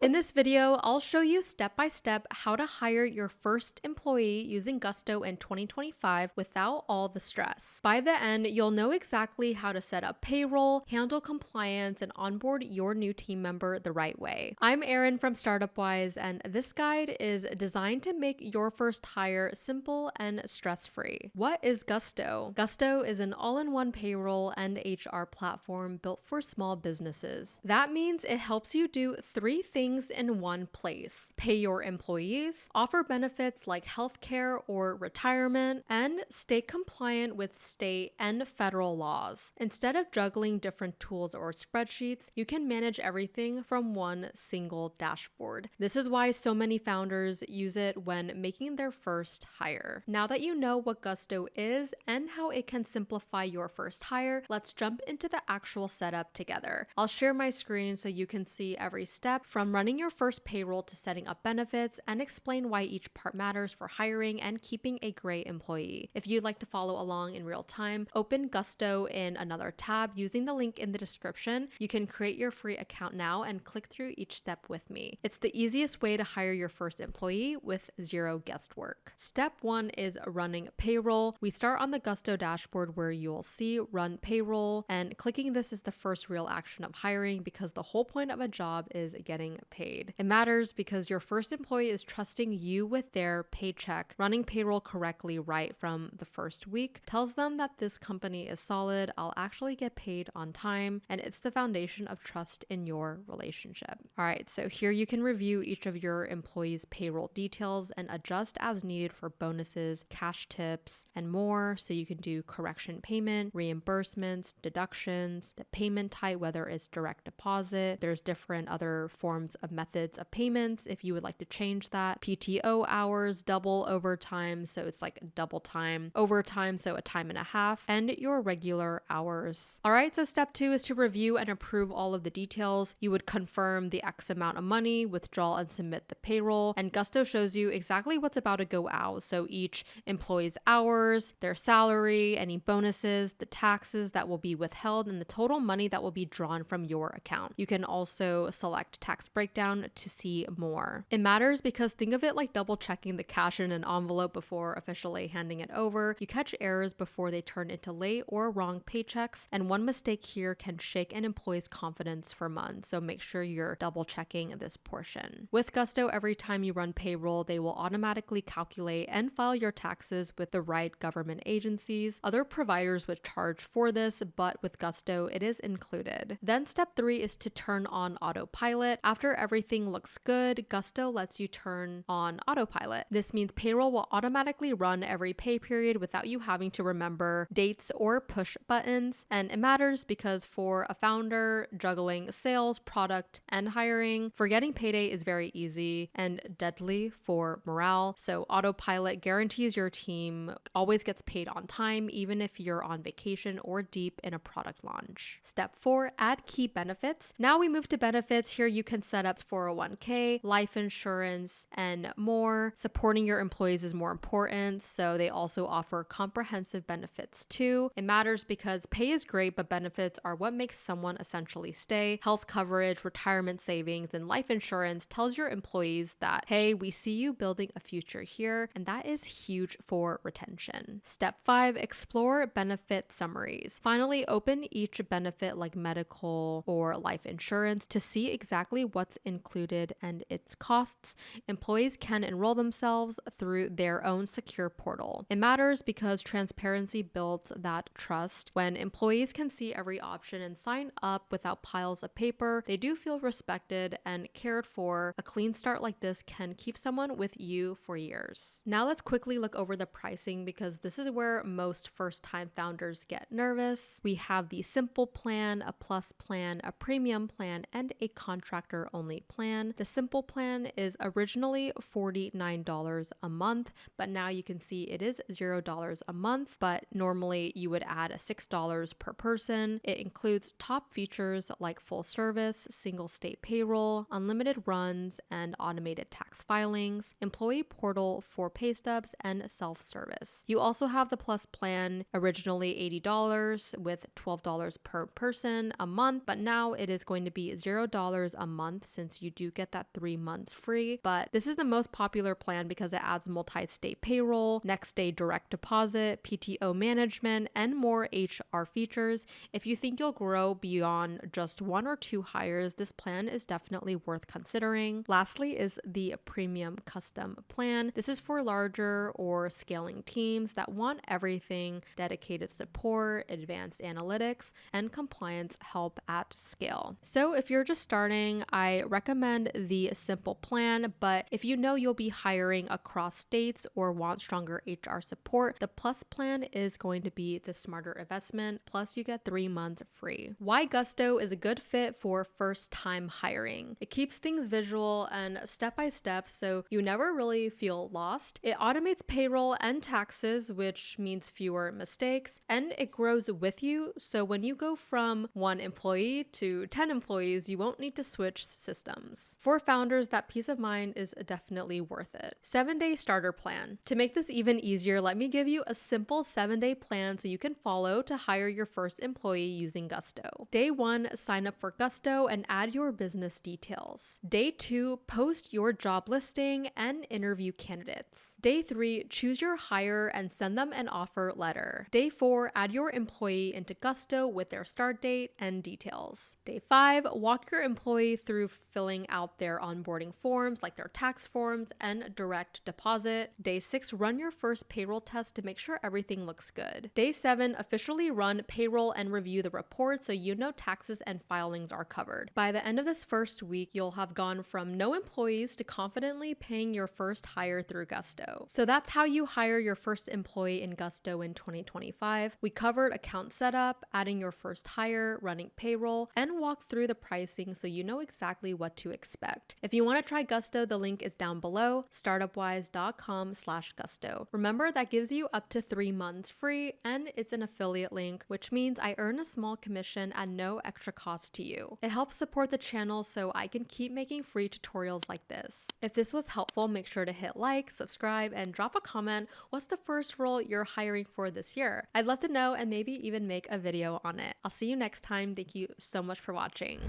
In this video, I'll show you step by step how to hire your first employee using Gusto in 2025 without all the stress. By the end, you'll know exactly how to set up payroll, handle compliance, and onboard your new team member the right way. I'm Erin from Startup Wise, and this guide is designed to make your first hire simple and stress-free. What is Gusto? Gusto is an all-in-one payroll and HR platform built for small businesses. That means it helps you do three things in one place: pay your employees, offer benefits like healthcare or retirement, and stay compliant with state and federal laws. Instead of juggling different tools or spreadsheets, you can manage everything from one single dashboard. This is why so many founders use it when making their first hire. Now that you know what Gusto is and how it can simplify your first hire, let's jump into the actual setup together. I'll share my screen so you can see every step from running your first payroll to setting up benefits, and explain why each part matters for hiring and keeping a great employee. If you'd like to follow along in real time, open Gusto in another tab using the link in the description. You can create your free account now and click through each step with me. It's the easiest way to hire your first employee with zero guesswork. Step 1 is running payroll. We start on the Gusto dashboard where you'll see run payroll, and clicking this is the first real action of hiring because the whole point of a job is getting paid. It matters because your first employee is trusting you with their paycheck. Running payroll correctly right from the first week tells them that this company is solid, I'll actually get paid on time, and it's the foundation of trust in your relationship. All right, so here you can review each of your employees' payroll details and adjust as needed for bonuses, cash tips, and more. So you can do correction payment, reimbursements, deductions, the payment type, whether it's direct deposit. There's different other forms of methods of payments if you would like to change that. PTO hours, double overtime, so it's like double time, overtime, so a time and a half, and your regular hours. All right, so step 2 is to review and approve all of the details. You would confirm the X amount of money, withdraw and submit the payroll, and Gusto shows you exactly what's about to go out. So each employee's hours, their salary, any bonuses, the taxes that will be withheld, and the total money that will be drawn from your account. You can also select tax breakdown to see more. It matters because think of it like double checking the cash in an envelope before officially handing it over. You catch errors before they turn into late or wrong paychecks, and one mistake here can shake an employee's confidence for months, so make sure you're double checking this portion. With Gusto, every time you run payroll, they will automatically calculate and file your taxes with the right government agencies. Other providers would charge for this, but with Gusto, it is included. Then step 3 is to turn on autopilot. After everything looks good, Gusto lets you turn on autopilot. This means payroll will automatically run every pay period without you having to remember dates or push buttons. And it matters because for a founder juggling sales, product, and hiring, forgetting payday is very easy and deadly for morale. So autopilot guarantees your team always gets paid on time, even if you're on vacation or deep in a product launch. Step 4, add key benefits. Now we move to benefits. Here you can set up 401k, life insurance, and more. Supporting your employees is more important, so they also offer comprehensive benefits too. It matters because pay is great, but benefits are what makes someone essentially stay. Health coverage, retirement savings, and life insurance tells your employees that, hey, we see you building a future here, and that is huge for retention. Step 5, explore benefit summaries. Finally, open each benefit like medical or life insurance to see exactly what's included and its costs. Employees can enroll themselves through their own secure portal. It matters because transparency builds that trust. When employees can see every option and sign up without piles of paper, they do feel respected and cared for. A clean start like this can keep someone with you for years. Now let's quickly look over the pricing because this is where most first-time founders get nervous. We have the simple plan, a plus plan, a premium plan, and a contractor-only plan. The simple plan is originally $49 a month, but now you can see it is $0 a month, but normally you would add $6 per person. It includes top features like full service, single state payroll, unlimited runs, and automated tax filings, employee portal for pay stubs, and self-service. You also have the plus plan, originally $80 with $12 per person a month, but now it is going to be $0 a month since you do get that 3 months free. But this is the most popular plan because it adds multi-state payroll, next day direct deposit, PTO management, and more HR features. If you think you'll grow beyond just 1 or 2 hires, this plan is definitely worth considering. Lastly is the premium custom plan. This is for larger or scaling teams that want everything: dedicated support, advanced analytics, and compliance help at scale. So if you're just starting, I recommend the simple plan, but if you know you'll be hiring across states or want stronger HR support, the plus plan is going to be the smarter investment, plus you get 3 months free. Why Gusto is a good fit for first-time hiring. It keeps things visual and step-by-step so you never really feel lost. It automates payroll and taxes, which means fewer mistakes, and it grows with you, so when you go from 1 employee to 10 employees, you won't need to switch systems. For founders, that peace of mind is definitely worth it. 7-day starter plan. To make this even easier, let me give you a simple 7-day plan so you can follow to hire your first employee using Gusto. Day 1, sign up for Gusto and add your business details. Day 2, post your job listing and interview candidates. Day 3, choose your hire and send them an offer letter. Day 4, add your employee into Gusto with their start date and details. Day 5, walk your employee through filling out their onboarding forms like their tax forms and direct deposit. Day 6, run your first payroll test to make sure everything looks good. Day 7, officially run payroll and review the report so you know taxes and filings are covered. By the end of this first week, you'll have gone from no employees to confidently paying your first hire through Gusto. So that's how you hire your first employee in Gusto in 2025. We covered account setup, adding your first hire, running payroll, and walk through the pricing so you know exactly what to expect. If you want to try Gusto, the link is down below, startupwise.com/Gusto. Remember, that gives you up to 3 months free, and it's an affiliate link, which means I earn a small commission at no extra cost to you. It helps support the channel so I can keep making free tutorials like this. If this was helpful, make sure to hit like, subscribe, and drop a comment. What's the first role you're hiring for this year? I'd love to know and maybe even make a video on it. I'll see you next time. Thank you so much for watching.